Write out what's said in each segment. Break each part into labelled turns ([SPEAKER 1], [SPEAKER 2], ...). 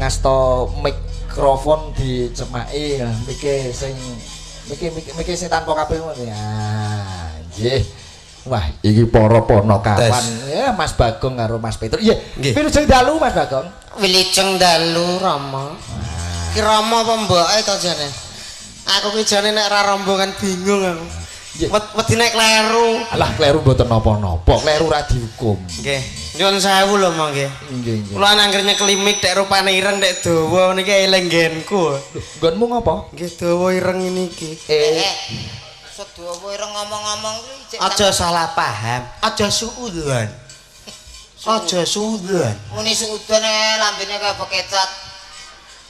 [SPEAKER 1] ngasta mikrofon dicemaki miki sing tanpa kabeh ngono ya. Nggih. Wah, iki para ponokawan ya Mas Bagong karo Mas Petro. Iya, wilujeng dalu Mas Bagong.
[SPEAKER 2] Wilujeng dalu Rama. Ki Rama apa mboke to jane? Aku ki jane nek ora rombongan bingung aku. Wedi nek kleru.
[SPEAKER 1] Alah kleru mboten napa-napa, kleru ra dihukum.
[SPEAKER 2] Nggih. Nyuwun sewu lho Mang nggih.
[SPEAKER 1] Nggih, nggih.
[SPEAKER 2] Kula nangger nyeklimik nek rupane ireng nek dawa niki eling nggenku.
[SPEAKER 1] Nggonmu ngopo?
[SPEAKER 2] Nggih dawa ireng niki.
[SPEAKER 3] Sedawa ireng ngomong-ngomong kuwi
[SPEAKER 2] Aja salah paham, aja suudzon. Aja suudzon.
[SPEAKER 3] muni suudan lambene kaya bekecot.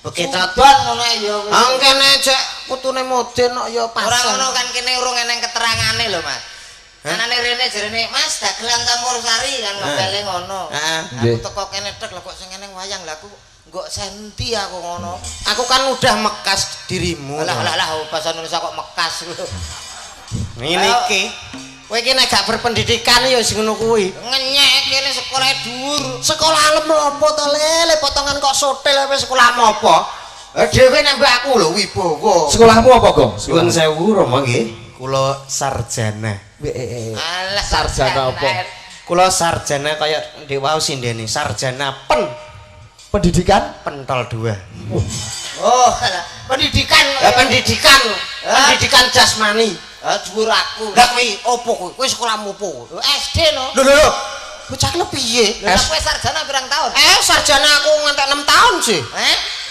[SPEAKER 2] Bekecot
[SPEAKER 3] ngono ya.
[SPEAKER 2] Angkene cek putune Modin kok ya pas.
[SPEAKER 3] Ora ngono kan kene urung eneng keterangane lho Mas. Anane rene jarene Mas dagelan Campur Sari kan ngobele ngono. Aku teko kene tek lho kok sing eneng wayang lha aku nggok senti aku ngono.
[SPEAKER 2] Aku kan udah mekas dirimu.
[SPEAKER 3] Lah bahasa Indonesia kok mekas lho.
[SPEAKER 2] Ngene iki. Kowe iki nek gak berpendidikan ya sing ngono kuwi.
[SPEAKER 3] Ngenyek kene sekolah dhuwur.
[SPEAKER 2] Sekolah alem apa to lele potongan kok sotel apa sekolah apa?
[SPEAKER 3] Dhewe nembak aku lho Wibowo.
[SPEAKER 1] Sekolahmu apa, Gong?
[SPEAKER 2] Nyuwun sewu Rama nggih. Kula sarjana.
[SPEAKER 3] Alah
[SPEAKER 1] Sarjana apa?
[SPEAKER 2] Kula sarjana kaya ndek wau sindene, sarjana
[SPEAKER 1] Pendidikan?
[SPEAKER 2] pentol 2.
[SPEAKER 3] Oh, pendidikan.
[SPEAKER 2] Pendidikan. Pendidikan jasmani.
[SPEAKER 3] Dhuwur aku.
[SPEAKER 2] Lah kuwi opo kuwi? Kuwi sekolahmu opo?
[SPEAKER 3] SD no.
[SPEAKER 2] Lho. Bocah ki piye?
[SPEAKER 3] Lah kowe sarjana pirang tahun?
[SPEAKER 2] Sarjana aku ngantek 6 tahun sih.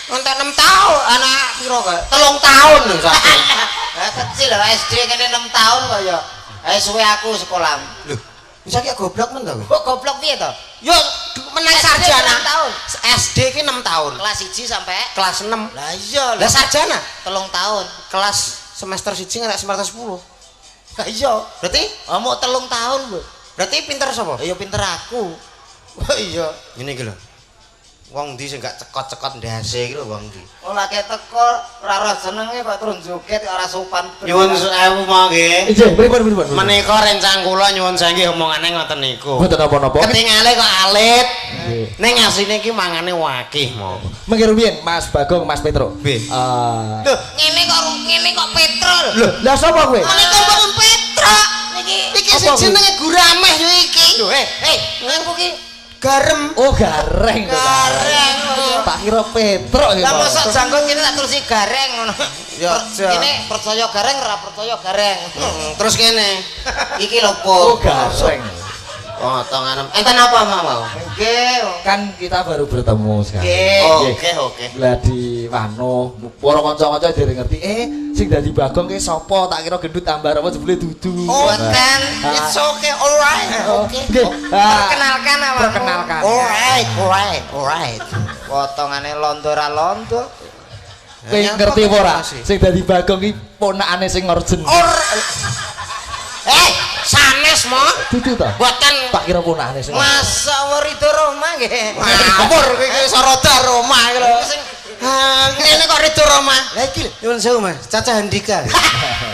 [SPEAKER 2] Ngantek 6 tahun, anak piro kok? 3 tahun lho sarjana.
[SPEAKER 3] Kecil lho SD kene 6 tahun kok ya. Suwe aku sekolah.
[SPEAKER 2] Lho, bisa ki goblok men to kowe?
[SPEAKER 3] Kok goblok piye to?
[SPEAKER 2] Yo menang sarjana
[SPEAKER 3] tahun.
[SPEAKER 2] SD ki 6 tahun.
[SPEAKER 3] Kelas 1 sampai
[SPEAKER 2] Kelas 6.
[SPEAKER 3] lah iya
[SPEAKER 2] Lah sarjana
[SPEAKER 3] 3 tahun.
[SPEAKER 2] kelas semester 1 ngantek semester 10.
[SPEAKER 3] Lah iya.
[SPEAKER 2] Berarti
[SPEAKER 3] Mau 3 tahun lho.
[SPEAKER 2] berarti pinter sapa?
[SPEAKER 3] Ya pinter aku. Oh iya.
[SPEAKER 2] Ngene iki lho. Wong ndi sing gak cekot-cekot ndase iki lho wong ndi.
[SPEAKER 3] Ora kek teko ora ora senenge kok turun joget ora sopan.
[SPEAKER 2] Nyuwun sewu monggo.
[SPEAKER 1] Nggih, pripun?
[SPEAKER 2] Menika rencang kula nyuwun sanggih omongane ngoten niku.
[SPEAKER 1] Mboten napa-napa.
[SPEAKER 2] Ketingale kok alit. Ning asline iki mangane wakih mo.
[SPEAKER 1] Mengki rumiyin Mas Bagong, Mas Petro.
[SPEAKER 2] Nggih.
[SPEAKER 3] Lho, ngene kok petrol.
[SPEAKER 1] Lho, lah sapa kowe?
[SPEAKER 3] Menika mboten Petra. Niki
[SPEAKER 2] Iki sing jenenge Gurameh yo iki.
[SPEAKER 3] lho, ngaku ki
[SPEAKER 2] Garem.
[SPEAKER 1] Oh, gareng to.
[SPEAKER 3] gareng.
[SPEAKER 1] Tak kira Petruk iki.
[SPEAKER 3] Lah mosok jangkung kene tak tulis gareng ngono.
[SPEAKER 2] Ya
[SPEAKER 3] kene percaya gareng ora percaya gareng.
[SPEAKER 2] Terus kene.
[SPEAKER 3] Iki lho po.
[SPEAKER 1] Gareng.
[SPEAKER 2] Potongan. Enten apa mau?
[SPEAKER 3] Nggih.
[SPEAKER 1] Kan kita baru bertemu sekarang.
[SPEAKER 3] Nggih.
[SPEAKER 2] Oke.
[SPEAKER 1] Lah di Wano, para kanca-kanca dereng ngerti, sing dadi Bagong ki sapa? Tak kira gendut tambah apa jebule dudu.
[SPEAKER 3] Oh, kan. It's okay, alright. Oke. Perkenalkan apa?
[SPEAKER 1] Perkenalkan.
[SPEAKER 2] Alright.
[SPEAKER 3] Potongane londo ra londo.
[SPEAKER 1] Kowe ngerti apa ora? Sing dadi Bagong ki ponakane sing Orjen.
[SPEAKER 2] Sanes mo.
[SPEAKER 1] Dudu ta?
[SPEAKER 2] Buatan
[SPEAKER 1] Tak kira ponakane sing.
[SPEAKER 3] Masa Warido Roma nggih.
[SPEAKER 2] Ngapur iki Saroda Roma iki lho. Ngene kok Rido Roma.
[SPEAKER 3] Lah iki
[SPEAKER 2] Nyuwun sewu Mas, Caca Handika.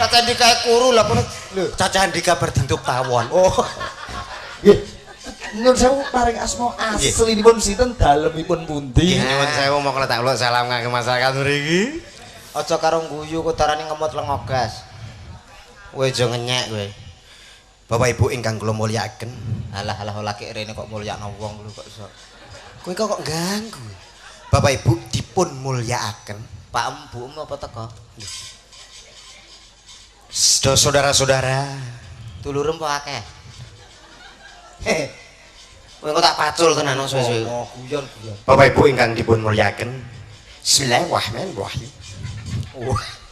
[SPEAKER 3] Caca dikae kuru lah kono.
[SPEAKER 2] Lho, Caca Handika bertintuk tawon.
[SPEAKER 1] Nggih. Nyuwun sewu paring asma aslinipun sinten, dalemipun pundi?
[SPEAKER 2] Nyuwun sewu mongko tak uluk salam kangge masyarakat mriki.
[SPEAKER 3] Aja karo guyu kodarane ngemot lengogas.
[SPEAKER 2] Kowe aja ngenyek kowe. Bapak Ibu ingkang kula mulyakaken.
[SPEAKER 3] Alah laki rene kok mulyakno wong lho kok iso.
[SPEAKER 2] Kowe kok ganggu. Bapak Ibu dipun mulyakaken.
[SPEAKER 3] Pak Embu apa teko?
[SPEAKER 2] Saudara-saudara,
[SPEAKER 3] Dulurem apa akeh?
[SPEAKER 2] kowe kok tak pacul tenan suwe-suwe.
[SPEAKER 3] Oh, guyon.
[SPEAKER 2] Bapak Ibu ingkang dipun mulyakaken. Bismillahirrahmanirrahim.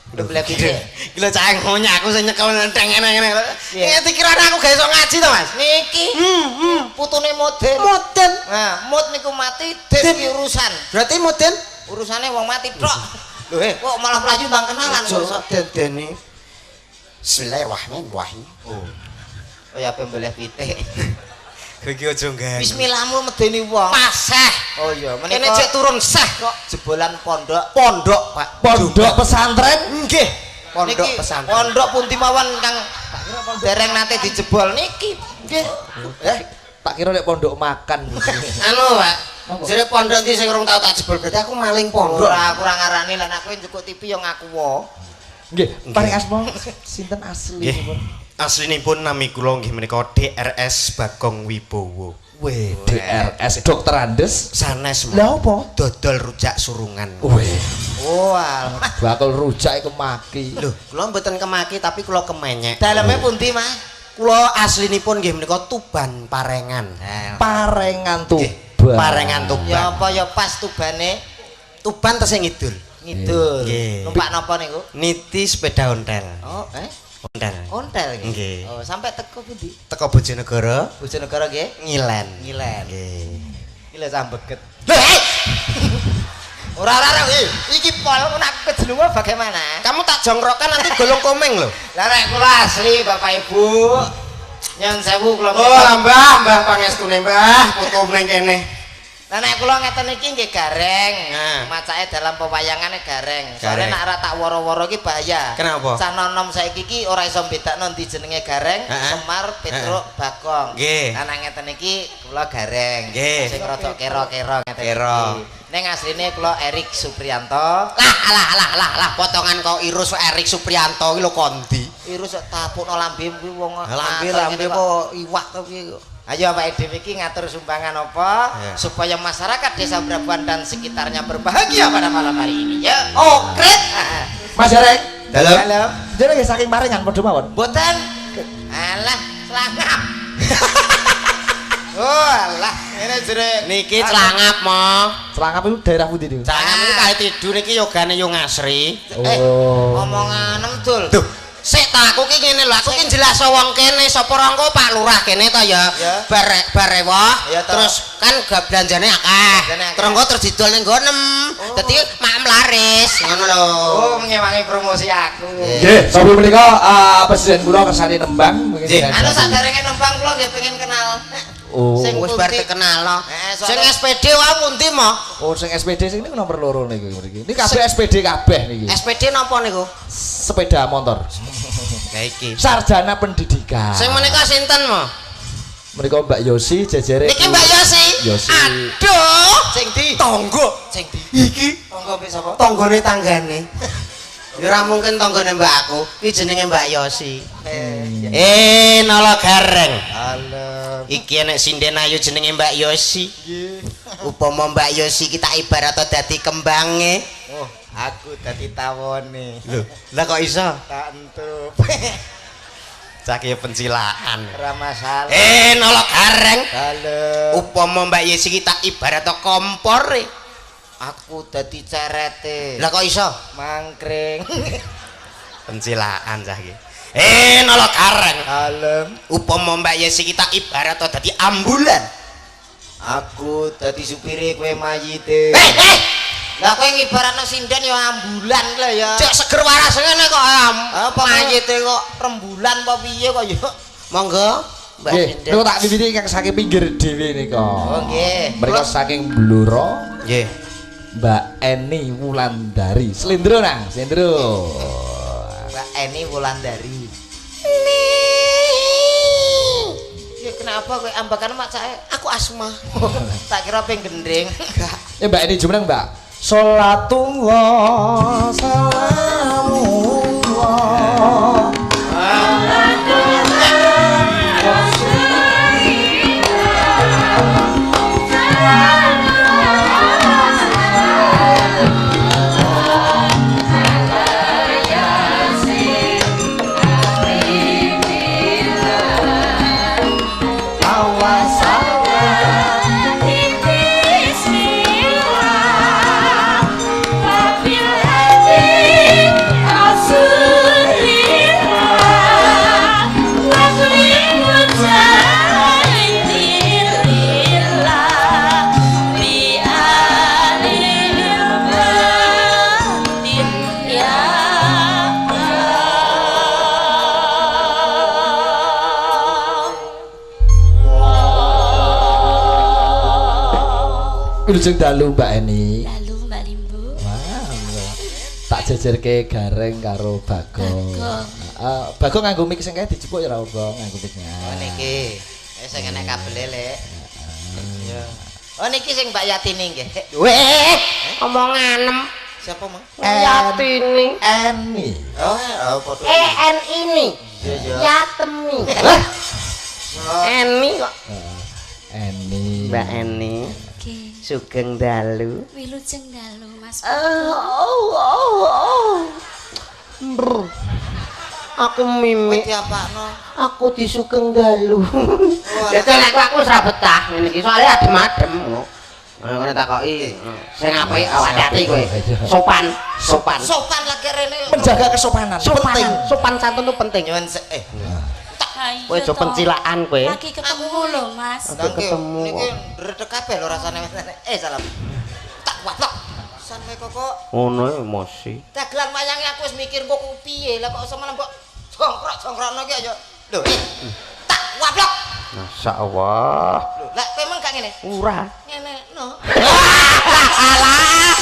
[SPEAKER 3] Udah beli gede.
[SPEAKER 2] Gila caheng ngonya aku sing nyekel nenteng ngene-ngene.
[SPEAKER 3] Iya.
[SPEAKER 2] Ngerti kirane aku gak iso ngaji to, Mas?
[SPEAKER 3] Niki. Putune Moden.
[SPEAKER 2] Moden.
[SPEAKER 3] Nah, Mut niku mati den urusan.
[SPEAKER 2] Berarti Moden
[SPEAKER 3] Urusane wong mati tok. Lho kok malah mlayu bang kenalan kok.
[SPEAKER 2] den-dene. Bismillahirrahmanirrahim.
[SPEAKER 3] Oh ya pembelih pitik.
[SPEAKER 2] Kowe iki aja ganggu.
[SPEAKER 3] Bismillahmu medeni wong.
[SPEAKER 2] Paseh.
[SPEAKER 3] Oh iya,
[SPEAKER 2] Kene cek turun seh kok.
[SPEAKER 3] jebolan pondok.
[SPEAKER 2] Pondok, Pak.
[SPEAKER 1] Pondok pesantren?
[SPEAKER 2] Nggih. Pondok
[SPEAKER 3] Niki
[SPEAKER 2] pesantren.
[SPEAKER 3] pondok pundi mawon Kang dereng nate dijebol niki. Nggih.
[SPEAKER 1] Tak kira nek pondok makan.
[SPEAKER 2] Anu, Pak. Jere pondok iki sing urung tau tak jebol berarti aku maling pondok.
[SPEAKER 3] Ora kurang ngarani lan aku njukuk TV yo ngaku wae.
[SPEAKER 1] Nggih, paring asma sinten asli?
[SPEAKER 2] Aslinipun nami kula nggih menika DRS Bagong Wibowo.
[SPEAKER 1] Weh, DRS Dokter Andes
[SPEAKER 2] Sanes.
[SPEAKER 1] Lah apa?
[SPEAKER 2] Dodol rujak surungan.
[SPEAKER 1] Weh,
[SPEAKER 3] Oh alah.
[SPEAKER 1] bakal rujak iku maki.
[SPEAKER 2] Lho, kula mboten kemaki tapi kula kemenyek.
[SPEAKER 3] Daleme pundi, Mas?
[SPEAKER 2] Kula aslinipun nggih menika Tuban Parengan.
[SPEAKER 1] Parengan Tuban.
[SPEAKER 2] Parengan Tuban.
[SPEAKER 3] Ya apa ya pas tubane
[SPEAKER 2] Tuban tesih ngidul.
[SPEAKER 3] ngidul.
[SPEAKER 2] Nggih.
[SPEAKER 3] Numpak napa niku?
[SPEAKER 2] Niti sepeda ontel.
[SPEAKER 3] Oh,
[SPEAKER 2] Ontel.
[SPEAKER 3] ontel nggih.
[SPEAKER 2] Nggih.
[SPEAKER 3] Oh, sampai teko pundi?
[SPEAKER 2] Teko Bojonegoro,
[SPEAKER 3] Bojonegoro nggih.
[SPEAKER 2] Ngilen.
[SPEAKER 3] Ngilen.
[SPEAKER 2] Nggih.
[SPEAKER 3] Iki lho sambeget.
[SPEAKER 2] Lho,
[SPEAKER 3] Ora iki pol nek aku kejelungan bagaimana?
[SPEAKER 2] kamu tak jongkrokan nanti golong komeng lho.
[SPEAKER 3] Lah nek kula asli Bapak Ibu. Nyun sewu kula.
[SPEAKER 2] Mbah pangestune Mbah, putu ning kene.
[SPEAKER 3] Lah nek kula ngeten iki nggih gareng.
[SPEAKER 2] Nah.
[SPEAKER 3] Macake dalam pewayangannya gareng.
[SPEAKER 2] Gareng.
[SPEAKER 3] Soale nek ora tak woro-woro iki bahaya.
[SPEAKER 2] Kenapa?
[SPEAKER 3] Cah nom saiki iki ora iso bedakno ndi jenenge gareng, Semar, Petruk, Bagong.
[SPEAKER 2] Nggih.
[SPEAKER 3] Lah nek ngeten iki kula gareng.
[SPEAKER 2] Nggih.
[SPEAKER 3] Sing rada kero-kero ngeten
[SPEAKER 2] Kero.
[SPEAKER 3] iki. Ning asline kula Erik Supriyanto.
[SPEAKER 2] Lah, potongan kok Irus Erik Supriyanto iki lho kondi.
[SPEAKER 3] Irus tapukno lambem kuwi wong
[SPEAKER 2] Lambe apa iwak to piye kok.
[SPEAKER 3] Ayo Pak Edem iki ngatur sumbangan apa supaya masyarakat Desa Brabuan dan sekitarnya berbahagia pada malam hari ini ya. Oh, kret.
[SPEAKER 1] Mas Jarek.
[SPEAKER 2] Dalam.
[SPEAKER 1] Jare nggih saking parengan padha mawon.
[SPEAKER 3] Boten. Alah, selangap. Oh, alah, ini jere
[SPEAKER 2] Niki Celangap mo.
[SPEAKER 1] Celangap itu daerah pundi niku?
[SPEAKER 2] Celangap iki kali tidur niki yogane yo ngasri.
[SPEAKER 3] Omongan emtul.
[SPEAKER 2] Duh, sik ta aku ki ngene lho, aku ki jelas wong kene sapa rangko Pak Lurah kene to ya. Barewah. Terus kan gak belanjane akeh. Terus engko terus didol ning nggonem. Dadi makem laris. Ngono lho.
[SPEAKER 3] Oh, ngewangi promosi aku.
[SPEAKER 1] Nggih, sapa menika presiden kula kersane nembang.
[SPEAKER 3] Anu saderenge nembang kula nggih pengen kenal.
[SPEAKER 1] Oh,
[SPEAKER 3] Sing
[SPEAKER 2] Wis bar kenal lo. Sing SPD wae pundi mo?
[SPEAKER 1] oh sing SPD sing niku nomor loro niku mriki. Niki kabeh SPD kabeh niki.
[SPEAKER 2] SPD napa niku?
[SPEAKER 1] Sepeda motor.
[SPEAKER 2] Lah iki.
[SPEAKER 1] Sarjana pendidikan.
[SPEAKER 2] Sing menika sinten mo?
[SPEAKER 1] Menika Mbak Yosi jejere.
[SPEAKER 2] Niki Mbak Yosi.
[SPEAKER 1] Yosi.
[SPEAKER 2] Aduh,
[SPEAKER 3] Sing di
[SPEAKER 2] tonggo.
[SPEAKER 3] sing di
[SPEAKER 2] Iki
[SPEAKER 3] tangga mbek sapa?
[SPEAKER 2] tanggane tanggane. Ora mungkin tanggane mbakku, iki jenenge Mbak Yosi. Nala gareng.
[SPEAKER 3] Halo.
[SPEAKER 2] Iki nek sinden ayu jenenge Mbak Yosi. Nggih. Upama Mbak Yosi kita ibarat dadi kembange.
[SPEAKER 3] Oh, aku dadi tawone.
[SPEAKER 2] Lho, lah kok iso?
[SPEAKER 3] Tak entup.
[SPEAKER 2] Cak ya pencilaan.
[SPEAKER 3] Ora masalah.
[SPEAKER 2] Nala gareng.
[SPEAKER 3] Halo.
[SPEAKER 2] Upama Mbak Yosi kita ibarat kompor.
[SPEAKER 3] Aku dadi cerete.
[SPEAKER 2] Lah kok iso?
[SPEAKER 3] Mangkring.
[SPEAKER 2] Pencilaan cah iki. Nala gareng.
[SPEAKER 3] Halo.
[SPEAKER 2] Upama Mbak Yosi kita ibarat dadi ambulan.
[SPEAKER 3] Aku dadi supire kowe mayite.
[SPEAKER 2] Lah kowe ngibaratno sinden ya ambulan lho ya. Cek seger waras ngene kok apa mayite kok rembulan apa piye kok ya. Monggo Mbak Sinden.
[SPEAKER 1] Nggih, tak wiwiti ingkang saking pinggir dhewe nika.
[SPEAKER 3] Oh nggih.
[SPEAKER 1] Mriko saking Bluro.
[SPEAKER 2] Nggih.
[SPEAKER 1] Mbak Eni Wulandari. Slendro nang, slendro.
[SPEAKER 3] Mbak Eni Wulandari. Ya kenapa kowe ambakan mak cae? Aku asma. Tak kira ping gendeng. Enggak.
[SPEAKER 1] Ya Mbak Eni jumeneng Mbak. Salatullah salamullah. Wilujeng dalu Mbak Eni.
[SPEAKER 4] Dalu Mbak Limbu.
[SPEAKER 1] Wah, tak jejerke gareng karo Bagong. Bagong nganggo mic sing kae dijupuk ya ora Bang nganggo mic-nya.
[SPEAKER 3] Oh niki. Sing enek kabel lek. Ya. Oh niki sing Mbak Yatini nggih.
[SPEAKER 2] Weh, omonganem.
[SPEAKER 3] Siapa, Mang?
[SPEAKER 2] Yatini.
[SPEAKER 1] Eni.
[SPEAKER 3] Oh, foto.
[SPEAKER 2] En ini.
[SPEAKER 3] Iya.
[SPEAKER 2] Yatemi. Eni kok.
[SPEAKER 1] Eni.
[SPEAKER 2] Mbak Eni.
[SPEAKER 4] Oke.
[SPEAKER 2] Sugeng dalu.
[SPEAKER 4] Wilujeng dalu Mas.
[SPEAKER 2] Aku mimik.
[SPEAKER 3] Diapakno?
[SPEAKER 2] Aku disugeng dalu. Dadi nek aku ora betah ngene iki soalé adem-adem. Ngono takoki. Sing apik awake ati kowe. Sopan.
[SPEAKER 3] Sopan lagi rene.
[SPEAKER 1] Menjaga kesopanan.
[SPEAKER 2] Penting. Sopan santun itu penting.
[SPEAKER 3] Nyuwun
[SPEAKER 2] Kowe aja pencilaan kowe.
[SPEAKER 4] Lagi ketemu lho Mas.
[SPEAKER 2] Ketemu.
[SPEAKER 3] Niki ndredeg kabeh lho rasane. Salam. Tak waplok. San kowe kok.
[SPEAKER 2] Ngono emosi.
[SPEAKER 3] Dagelan wayange aku wis mikir kok piye lah kok semalam kok jongkrok-jongkrokno ki aja. Lho, tak waplok.
[SPEAKER 2] Masyaallah.
[SPEAKER 3] Lho, lek kowe meng gak ngene.
[SPEAKER 2] Ora.
[SPEAKER 3] Ngene no.
[SPEAKER 2] Alah.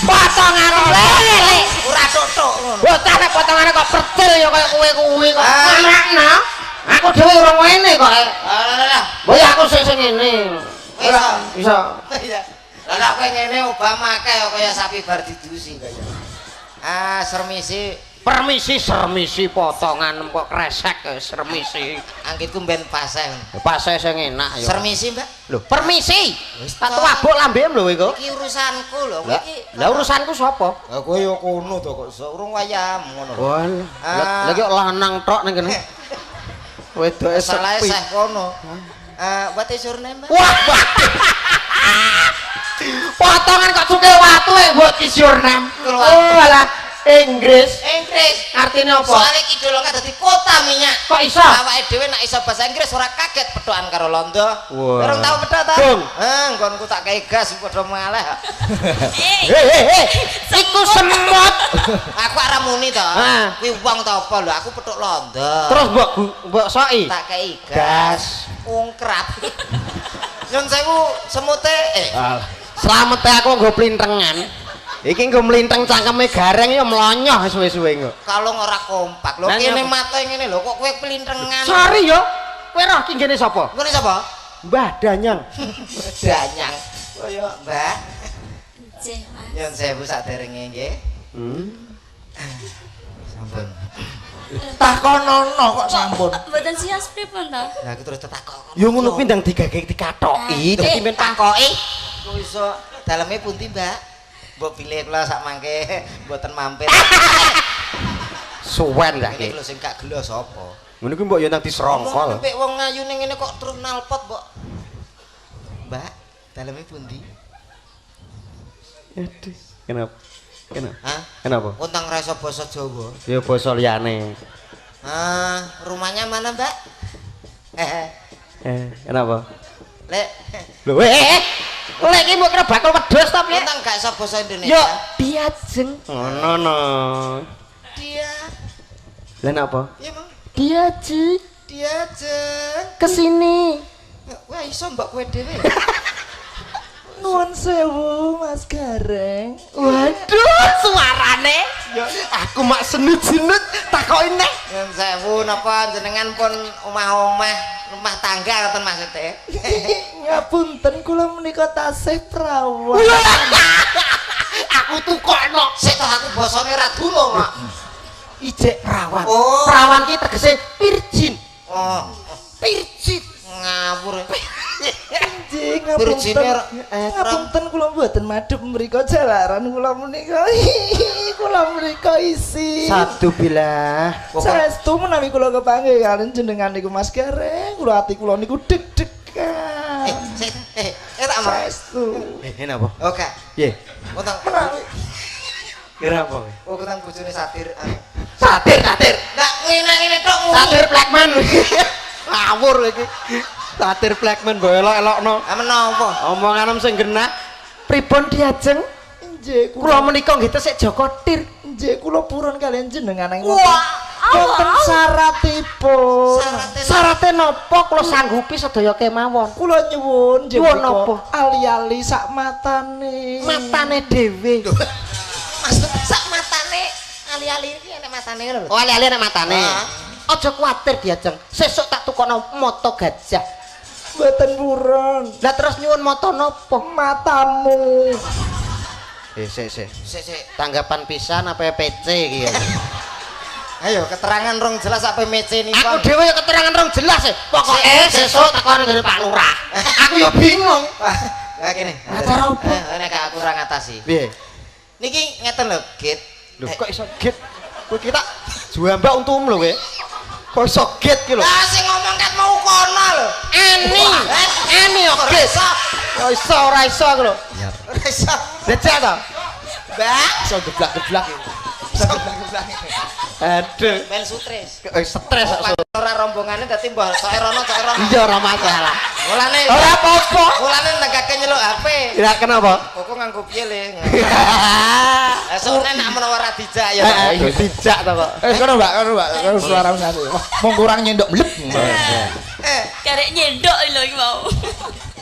[SPEAKER 2] Potongane lele.
[SPEAKER 3] Ora totok ngono.
[SPEAKER 2] Bocah nek potongane kok percil ya kaya kowe kuwi kok. Anakno. Aku dhewe ora ngene kok.
[SPEAKER 3] Alah.
[SPEAKER 2] Boy aku sing ngene. Ora iso.
[SPEAKER 3] Iya. Lah kowe ngene Obama kae kaya sapi bar didusi kaya.
[SPEAKER 2] Permisi potongan kok kresek sermisi.
[SPEAKER 3] Angkitku ben paseh.
[SPEAKER 2] Paseh sing enak ya.
[SPEAKER 3] Sermisi, Mbak.
[SPEAKER 2] Lho, permisi. Tak wabuk lambem lho iku.
[SPEAKER 3] Iki urusanku lho, kowe iki.
[SPEAKER 2] Lah urusanku sapa?
[SPEAKER 3] Lah kowe ya kono to kok urung wayam ngono lho.
[SPEAKER 2] Lah kok lanang tok ning kene. Wedoke
[SPEAKER 3] Salah
[SPEAKER 2] sepi.
[SPEAKER 3] seh kono. What is your name, Mbak?
[SPEAKER 2] Wah. Potongan kok cukil watu what is your name? Oh alah Inggris. Artinya apa?
[SPEAKER 3] Soale kidul kan dadi kota minyak.
[SPEAKER 2] Kok iso?
[SPEAKER 3] Awake dhewe nek iso bahasa Inggris ora kaget pedhokan karo Londo. Urung tau pedhot ta? Nggonku tak kei gas padha maleh.
[SPEAKER 2] Iku semut.
[SPEAKER 3] Aku ora muni to. Kuwi wong ta apa lho, aku pedhok Londo.
[SPEAKER 2] Terus mbok soki.
[SPEAKER 3] Tak kei gas. Ungkrap. Nyun sewu semute
[SPEAKER 2] Slamete aku nggo plintengan. Iki nggo mlinteng cangkeme gareng ya mlonyoh suwe-suwe engko.
[SPEAKER 3] Kalung ora kompak. Lho kene mate ngene lho kok kowe plintengan.
[SPEAKER 2] Sorry yo. Kowe roh ki ngene sapa?
[SPEAKER 3] Ngene sapa?
[SPEAKER 2] Mbah Danyang.
[SPEAKER 3] Danyang. Oh ya, Mbah.
[SPEAKER 4] Nggih, Mas.
[SPEAKER 3] Nyun sewu saderenge nggih.
[SPEAKER 2] Sampun.
[SPEAKER 1] Takonono kok sampun.
[SPEAKER 4] Mboten sias pripun to?
[SPEAKER 2] Lah aku terus takok.
[SPEAKER 3] Yo ngono kuwi ndang digagek dikatoki, dadi men takoki.
[SPEAKER 2] Kok iso daleme pundi, Mbak? Mbok pilih kula sak mangke mboten mampir.
[SPEAKER 3] Suwen lah
[SPEAKER 2] Iki
[SPEAKER 3] iki.
[SPEAKER 2] lho sing gak gelo sapa?
[SPEAKER 3] Ngono kuwi mbok yo nang diserongkol.
[SPEAKER 2] Nek wong ayu ning ngene kok terus nalpot, Mbok. Mbak, daleme pundi?
[SPEAKER 3] Aduh, kenapa? Kenapa?
[SPEAKER 2] Hah?
[SPEAKER 3] Kenapa?
[SPEAKER 2] Untang ra iso basa Jawa.
[SPEAKER 3] Ya basa liyane.
[SPEAKER 2] Rumahnya mana, Mbak?
[SPEAKER 3] Kenapa?
[SPEAKER 2] Lek,
[SPEAKER 3] Lho, lek iki mbok kira bakal wedhus ta piye?
[SPEAKER 2] untang gak iso basa Indonesia.
[SPEAKER 3] Yo, diajeng. Ngono.
[SPEAKER 2] Dia.
[SPEAKER 3] Lah napa?
[SPEAKER 2] Iya, Mang.
[SPEAKER 3] Diajeng
[SPEAKER 2] Dia jeng.
[SPEAKER 3] kesini.
[SPEAKER 2] Wah, iso Mbak kowe dhewe.
[SPEAKER 1] Nuwun sewu Mas Gareng.
[SPEAKER 3] Waduh, suarane. Aku mak senut-senut takoki neh.
[SPEAKER 2] Nyun sewu napa jenengan pun omah-omah rumah tangga ngoten maksudnya.
[SPEAKER 1] Ngapunten kula menika tasih prawan.
[SPEAKER 3] Aku tukokno.
[SPEAKER 2] Sik toh aku basane ra dunung, Mak.
[SPEAKER 3] Ijek perawan.
[SPEAKER 2] Oh.
[SPEAKER 3] Perawan ki tegese virgin.
[SPEAKER 2] Oh,
[SPEAKER 3] Virgin.
[SPEAKER 2] ngawur.
[SPEAKER 1] Nggih,
[SPEAKER 2] Virgine
[SPEAKER 1] ngapunten kula mboten madhep mriku jalaran kula menika. Kula menika isi.
[SPEAKER 3] Satu bila.
[SPEAKER 1] Saestu menawi kula kepanggih kalian jenengan niku Mas Gareng, kula ati kula niku deg-degan.
[SPEAKER 2] Tak mau.
[SPEAKER 1] Saestu.
[SPEAKER 3] Napa?
[SPEAKER 2] Oke.
[SPEAKER 3] Piye?
[SPEAKER 2] Utang.
[SPEAKER 3] Kira apa?
[SPEAKER 2] Oh, utang bojone satir.
[SPEAKER 3] Satir.
[SPEAKER 2] Ndak ngene-ngene tok ngene.
[SPEAKER 3] Satir Blackman. Ngawur iki. Satir Blackman mbok elok-elokno.
[SPEAKER 2] Menapa?
[SPEAKER 3] Omonganem sing genah. Pripun diajeng?
[SPEAKER 1] Nggih,
[SPEAKER 3] Kula menika nggih tesih Joko Tir.
[SPEAKER 1] nggih kula purun kalian jenengan ing wonten syaratipun.
[SPEAKER 3] Syarate napa kula sanggupi sedaya kemawon?
[SPEAKER 1] Kula nyuwun nggih
[SPEAKER 3] Nyuwun
[SPEAKER 1] menika
[SPEAKER 3] napa?
[SPEAKER 1] ali-ali sak matane.
[SPEAKER 3] Matane dhewe.
[SPEAKER 2] Maksud sak matane ali-ali iki enek matane lho.
[SPEAKER 3] Oh, ali-ali nek matane. Aja kuwatir diajeng. Sesuk tak tukono moto gajah.
[SPEAKER 1] Mboten purun.
[SPEAKER 3] Lah terus nyuwun moto napa?
[SPEAKER 1] Matamu.
[SPEAKER 3] Sik.
[SPEAKER 2] Sik.
[SPEAKER 3] Tanggapan pisan apa PC iki ya?
[SPEAKER 2] Ayo keterangan rong jelas apa mece niku.
[SPEAKER 3] Aku dhewe ya keterangan rong jelas e. Pokoke sesuk tekan ngene Pak Lurah. Aku ya bingung.
[SPEAKER 2] Lah kene.
[SPEAKER 3] Acara opo?
[SPEAKER 2] Nek aku ora ngatasi.
[SPEAKER 3] Piye?
[SPEAKER 2] Niki ngeten lho, Git.
[SPEAKER 3] Lho kok iso get? Kowe kita juambak untum lho kowe. Kok iso get ki lho?
[SPEAKER 2] Lah sing ngomong kat mau kono lho.
[SPEAKER 3] Ani yo get. Ya iso ora iso aku lho.
[SPEAKER 2] Ora iso.
[SPEAKER 3] Becak to?
[SPEAKER 2] Mbak,
[SPEAKER 1] Iso geblak-geblak. Iso geblak-geblak.
[SPEAKER 3] Aduh.
[SPEAKER 2] men stres.
[SPEAKER 3] Stres kok.
[SPEAKER 2] Ora rombongane dadi mbah sok rono.
[SPEAKER 3] Iya ora masalah.
[SPEAKER 2] Mulane
[SPEAKER 3] Ora apa-apa.
[SPEAKER 2] mulane negake nyeluk HP.
[SPEAKER 3] Ya kenapa?
[SPEAKER 2] Kok nganggo piye le? Lah sore nek menawa ora dijak ya.
[SPEAKER 3] Ayo dijak to kok.
[SPEAKER 1] Kono Mbak, kono suara nyanyi. Mong kurang nyendok mlep.
[SPEAKER 4] Karek nyendok lho iki mau.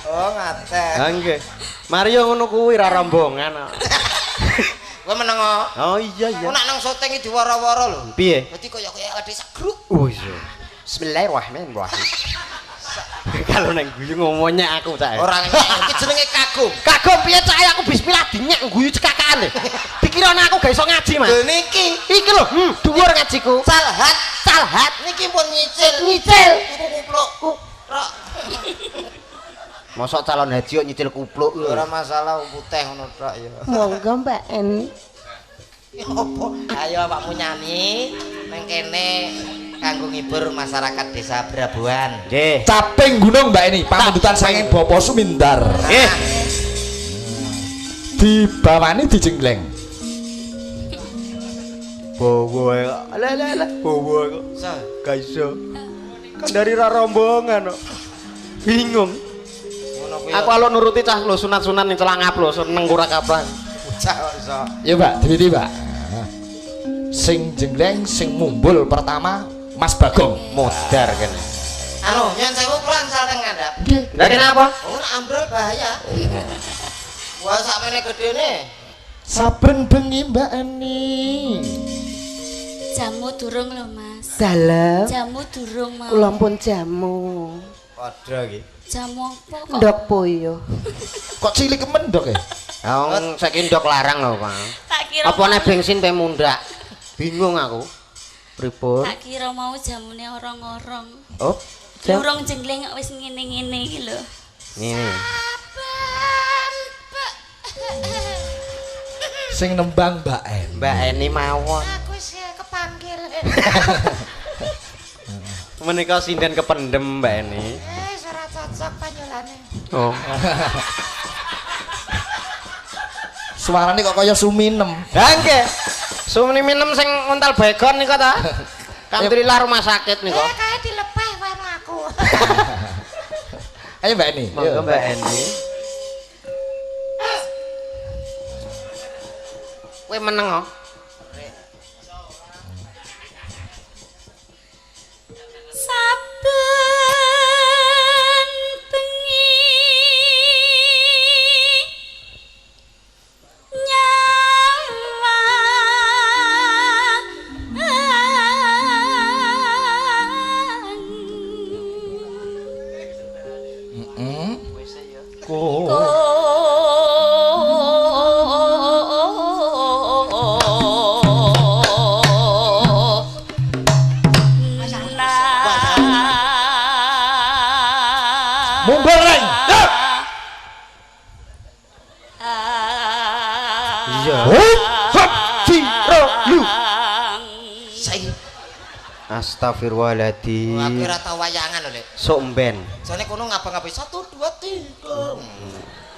[SPEAKER 2] Oh, ngaten.
[SPEAKER 3] Ha nggih. Mario ngono kuwi ra rombongan.
[SPEAKER 2] Kowe menengo.
[SPEAKER 3] Oh iya.
[SPEAKER 2] Kok nak nang syuting iki diwara-wara lho.
[SPEAKER 3] Piye?
[SPEAKER 2] Dadi kaya ade sak grup.
[SPEAKER 3] Oh iya. Bismillahirrahmanirrahim. Kalau nang guyu ngomongnya aku cak.
[SPEAKER 2] Ora iki jenenge kagum.
[SPEAKER 3] Kagum piye cak aku bismillah dinyak guyu cekakane. Dikirane aku gak iso ngaji, Mas.
[SPEAKER 2] Lho niki
[SPEAKER 3] Iki lho, dhuwur ngajiku.
[SPEAKER 2] Salhat niki pun nyicil. Kupluk. Rok.
[SPEAKER 3] Mosok calon haji kok nyicil kupluk.
[SPEAKER 2] Ora masalah putih ngono tok ya.
[SPEAKER 3] Monggo Mbak En.
[SPEAKER 2] Ya apa? Ayo awakmu nyanyi nang kene kanggo ngibur masyarakat desa Brabuan.
[SPEAKER 3] Nggih.
[SPEAKER 1] Caping gunung Mbak ini, pamundutan saking Bapak Sumindar.
[SPEAKER 3] Nggih.
[SPEAKER 1] Dibawani dijenggleng.
[SPEAKER 3] Bowo kok. Lah. Bowo kok.
[SPEAKER 2] So,
[SPEAKER 3] Gak iso. Kan dari ra rombongan kok. Bingung.
[SPEAKER 2] ngono kuwi.
[SPEAKER 3] Aku alok nuruti cah lho sunat-sunat ning celangap lho seneng ora kapan.
[SPEAKER 2] bocah kok iso.
[SPEAKER 1] Ya Mbak, diwiti Mbak. Sing jenggleng, sing mumbul pertama Mas Bagong.
[SPEAKER 3] Modar kene.
[SPEAKER 2] Anu, yen sewu kula nsal teng ngandhap.
[SPEAKER 3] Lah kenapa?
[SPEAKER 2] Oh, nek ambrol bahaya. Wah, sakmene gedene.
[SPEAKER 1] Saben bengi Mbak Eni.
[SPEAKER 4] Jamu durung lho, Mas.
[SPEAKER 3] Dalem.
[SPEAKER 4] Jamu durung mau.
[SPEAKER 3] Kula pun jamu.
[SPEAKER 2] Padha iki.
[SPEAKER 4] Jamu apa kok?
[SPEAKER 3] Ndok poyo.
[SPEAKER 1] Kok cilik mendok ya?
[SPEAKER 3] Wong saiki ndok larang lho, Pak.
[SPEAKER 4] Tak kira
[SPEAKER 3] Apa nek bensin pe mundak?
[SPEAKER 2] Bingung aku. Pripun?
[SPEAKER 4] Tak kira mau jamune orang-orang.
[SPEAKER 2] Oh,
[SPEAKER 4] urung jengling wis ngene-ngene iki lho.
[SPEAKER 2] Ngene.
[SPEAKER 1] Sing nembang Mbak En.
[SPEAKER 2] Mbak Eni mawon.
[SPEAKER 3] Aku wis kepanggil.
[SPEAKER 2] Menika sinden kependem Mbak Eni.
[SPEAKER 3] Ora cocok panyolane.
[SPEAKER 2] Oh.
[SPEAKER 1] Suarane kok kaya Suminem.
[SPEAKER 2] Lah nggih. Suminem sing ngontal begon nika ta? Alhamdulillah rumah sakit nika.
[SPEAKER 3] Kae dilepeh karo aku.
[SPEAKER 1] Ayo Mbak Eni.
[SPEAKER 2] Monggo Mbak Eni. Kowe meneng kok.
[SPEAKER 4] Saben bengi nyawa
[SPEAKER 1] Mumbareng.
[SPEAKER 2] Iya. Astagfirullahaladzim.
[SPEAKER 3] Aku ora tau wayangan lho, Lek.
[SPEAKER 2] Sok mben.
[SPEAKER 3] Jane kono ngapa-ngapain 1 2 3.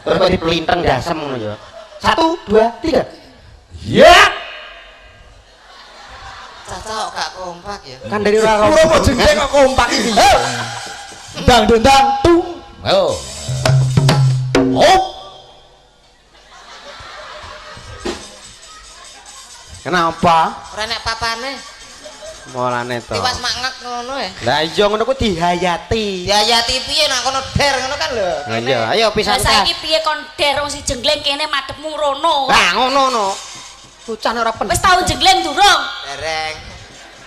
[SPEAKER 2] Terus kok dipelinteng dasem ngono ya. 1 2 3.
[SPEAKER 1] Ya.
[SPEAKER 3] Caca kok gak kompak ya.
[SPEAKER 2] Kan dari ora
[SPEAKER 1] Ora mau jengking kok kompak iki. Dang dendang tung. Ayo. Hop.
[SPEAKER 2] Kenapa?
[SPEAKER 3] Ora nek papane.
[SPEAKER 2] Mulane to.
[SPEAKER 3] Tiwas mangek ngono ya.
[SPEAKER 2] Lah iya ngono ku dihayati.
[SPEAKER 3] Dihayati piye nek kono der ngono kan lho.
[SPEAKER 2] Lah iya, ayo pisan
[SPEAKER 4] Lah saiki piye kon der wong si jengling kene madhepmu rono.
[SPEAKER 2] Lah ngono. Bocah ora pen.
[SPEAKER 4] Wis tau jengling durung?
[SPEAKER 3] Dereng.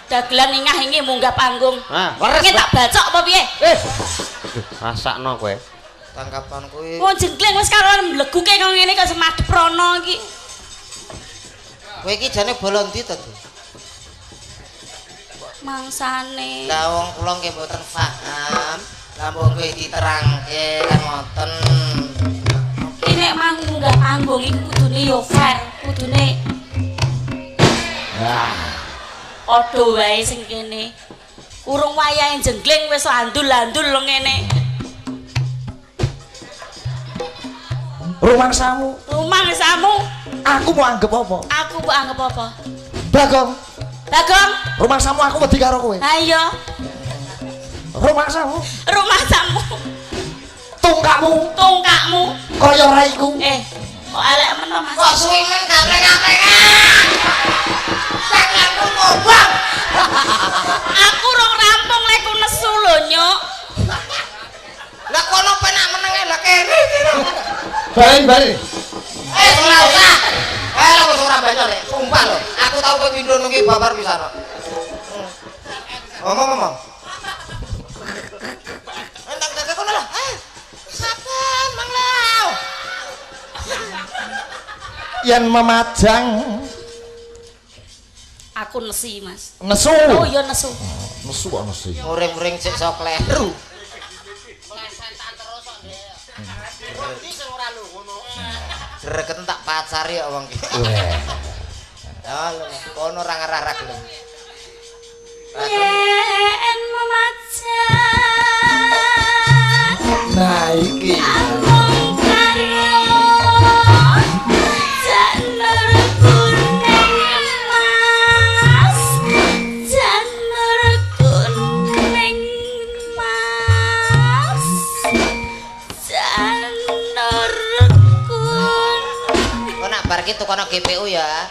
[SPEAKER 4] Dagelan ingah-ingi munggah panggung.
[SPEAKER 2] Ah, leres.
[SPEAKER 4] Ngene tak bacok apa piye?
[SPEAKER 2] Rasakno kowe.
[SPEAKER 3] Tangkapan kuwi.
[SPEAKER 4] Wong jengling wis karo mleguke kok ngene kok semadhep rono iki.
[SPEAKER 3] Kowe iki jane bola ndi to?
[SPEAKER 4] Mangsane.
[SPEAKER 3] Lah wong kula nggih mboten paham. Lah mbok kowe diterangke kan ngoten.
[SPEAKER 4] Iki nek munggah panggung iki kudune yo fair, kudune.
[SPEAKER 1] Nah.
[SPEAKER 4] Padha wae sing kene. Urung wayahe jengling wis landul-landul lho ngene.
[SPEAKER 1] Rumangsamu.
[SPEAKER 4] Rumangsamu.
[SPEAKER 1] Aku mau anggap apa?
[SPEAKER 4] Aku mbok anggap apa?
[SPEAKER 1] Bagong.
[SPEAKER 4] Bagong.
[SPEAKER 1] Rumangsamu aku wedi karo kowe.
[SPEAKER 4] Ha iya.
[SPEAKER 1] Rumangsamu.
[SPEAKER 4] Rumahsamu.
[SPEAKER 1] Tungkakmu.
[SPEAKER 4] Tungkakmu.
[SPEAKER 1] Kaya raiku.
[SPEAKER 4] Kok elek men Mas.
[SPEAKER 3] Kok suwingen gaplek-gaplekan. Tanganku ngobang.
[SPEAKER 4] Aku rong rampung lek ku nesu lho, Nyuk.
[SPEAKER 3] Lah kono penak menenge lah kene.
[SPEAKER 1] Bali.
[SPEAKER 3] Ora usah. Wis ora banyak Lek, sumpah lho. Aku tau kowe pindho niki babar pisan kok. Ngomong. Entang jaga kono lah. Saben manglau.
[SPEAKER 1] Yen memajang
[SPEAKER 4] Aku nesi, Mas.
[SPEAKER 1] nesu.
[SPEAKER 4] Oh iya nesu.
[SPEAKER 1] Nesu kok nesu.
[SPEAKER 3] Muring-muring sik sok kleru. Dreket tak pacari kok wong iki. Ya lho, kono ora ngarah-arah gelem.
[SPEAKER 4] Yen memajang.
[SPEAKER 1] Nah iki.
[SPEAKER 4] Among karo janur kuning Mas. Janur kuning Mas. Janur kuning.
[SPEAKER 3] Kok nak bar ki tukono GPU ya.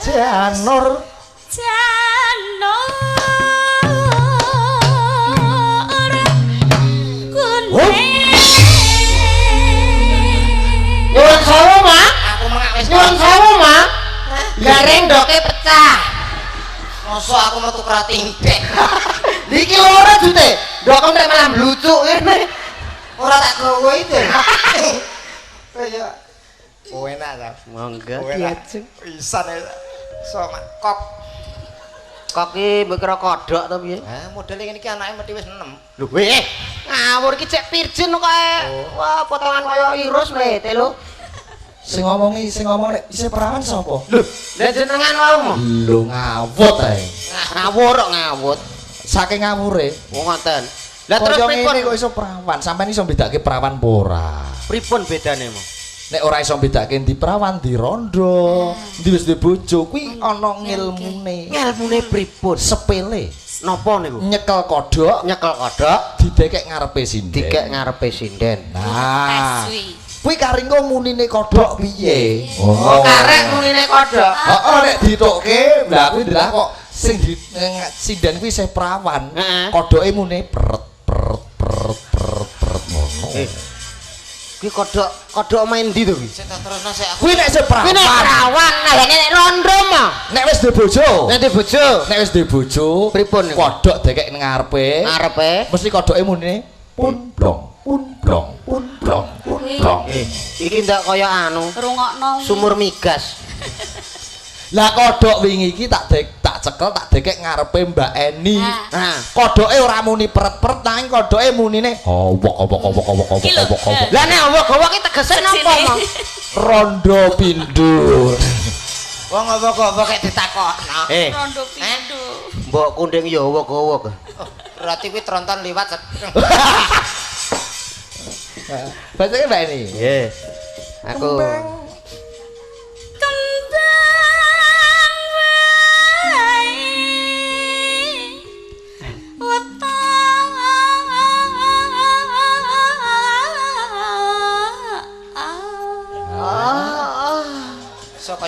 [SPEAKER 1] Janur.
[SPEAKER 4] Janur kuning.
[SPEAKER 2] Nyuwun sewu, Mak.
[SPEAKER 3] Aku mengak wis
[SPEAKER 2] Nyuwun sewu, Mak.
[SPEAKER 3] garing ndoke pecah. Mosok aku metu kratingdek.
[SPEAKER 2] Iki loro jute. Ndok nek malah mlucuk ngene.
[SPEAKER 3] Ora tak gowo itu. Kaya enak ta.
[SPEAKER 2] Monggo
[SPEAKER 3] Enak.
[SPEAKER 2] diajeng.
[SPEAKER 3] Pisan ya.
[SPEAKER 2] Kok iki mbok kira kodhok to piye?
[SPEAKER 3] Ha, modele ngene iki anake mesti wis 6.
[SPEAKER 2] Lho, ngawur iki cek virgin kok. Wah, potongan kaya irus mlete lho.
[SPEAKER 1] Sing ngomong nek isih perawan sapa?
[SPEAKER 2] Lho, lha jenengan wau.
[SPEAKER 1] Lho ngawut ae.
[SPEAKER 2] Ngawur kok ngawut.
[SPEAKER 1] Saking ngawure.
[SPEAKER 2] Oh ngoten. Lah terus pripun
[SPEAKER 1] kok iso perawan? Sampeyan iso bedake perawan apa ora?
[SPEAKER 2] Pripun bedane, Mo?
[SPEAKER 1] Nek ora iso bedake ndi perawan, ndi rondo, ndi wis duwe bojo, kuwi ana ngilmune.
[SPEAKER 2] Ngilmune pripun?
[SPEAKER 1] Sepele.
[SPEAKER 2] Napa niku?
[SPEAKER 1] Nyekel kodhok, didekek ngarepe sinden.
[SPEAKER 2] Dikek ngarepe sinden.
[SPEAKER 1] Nah. Kuwi karingko munine kodhok piye?
[SPEAKER 2] Oh, karek munine kodhok.
[SPEAKER 1] Heeh, nek ditokke, lha kuwi ndelah kok sing sinden kuwi isih perawan. Kodhoke mune pret ngono.
[SPEAKER 2] Kuwi kodhok main ndi to kuwi?
[SPEAKER 3] Sing tak terusno sik aku.
[SPEAKER 1] Kuwi nek isih perawan.
[SPEAKER 2] Kuwi nek perawan, nek rondo mah.
[SPEAKER 1] Nek wis duwe bojo.
[SPEAKER 2] Nek
[SPEAKER 1] wis duwe bojo,
[SPEAKER 2] pripun?
[SPEAKER 1] Kodhok dekek ning ngarepe.
[SPEAKER 2] Ngarepe.
[SPEAKER 1] Mesti kodhoke munine blong.
[SPEAKER 2] Iki ndak kaya anu.
[SPEAKER 4] Rungokno.
[SPEAKER 2] Sumur migas.
[SPEAKER 1] Lah kodhok wingi iki tak cekel tak dekek ngarepe Mbak Eni.
[SPEAKER 2] Nah,
[SPEAKER 1] kodhoke ora muni peret-peret nanging kodhoke munine owok.
[SPEAKER 2] Lah nek owok-owok iki tegese napa, Mang?
[SPEAKER 1] Rondo pindur.
[SPEAKER 3] Wong apa-apa kek ditakokno.
[SPEAKER 4] Rondo pindu.
[SPEAKER 2] Mbok kunding ya owok-owok.
[SPEAKER 3] Berarti kuwi tronton liwat.
[SPEAKER 1] Bacake Mbak Eni.
[SPEAKER 2] Nggih. Aku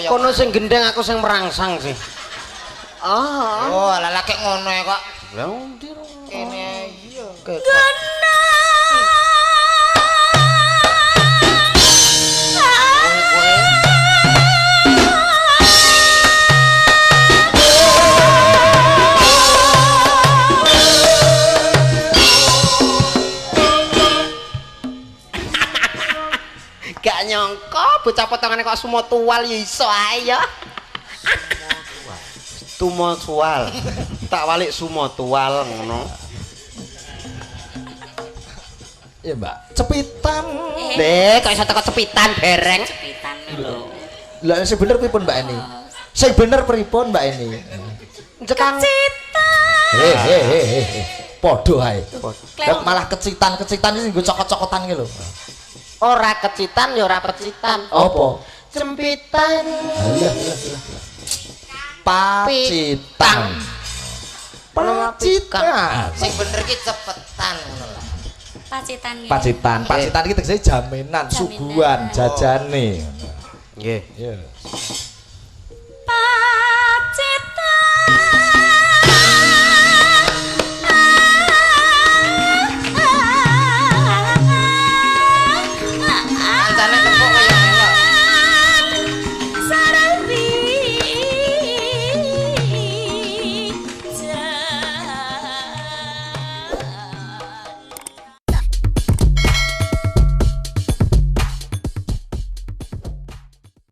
[SPEAKER 2] kono sing gendeng aku sing merangsang sih.
[SPEAKER 3] Oh, ala kek ngono ya kok.
[SPEAKER 2] Lah ndi
[SPEAKER 3] Kene iya.
[SPEAKER 2] Gak nyangka bocah potongane kok sumo tuwal ya iso ae ya. Tumo tuwal. Tak walik sumo tuwal ngono.
[SPEAKER 1] Ya, Mbak. Cepitan.
[SPEAKER 2] Kok iso teko cepitan bereng.
[SPEAKER 4] Cepitan lho.
[SPEAKER 1] Lah sing bener pripun Mbak Eni? Sing bener pripun Mbak Eni?
[SPEAKER 2] Cekan.
[SPEAKER 1] Padha ae. Malah kecitan iki sing nggo cokot-cokotan iki lho.
[SPEAKER 2] Ora kecitan ya ora pecitan.
[SPEAKER 1] Apa?
[SPEAKER 2] Cempitan.
[SPEAKER 1] Pacitan.
[SPEAKER 3] Sing bener ki cepetan ngono lho.
[SPEAKER 4] Pacitan
[SPEAKER 1] iki tegese jaminan suguhan jajane.
[SPEAKER 2] Nggih.
[SPEAKER 1] Iya.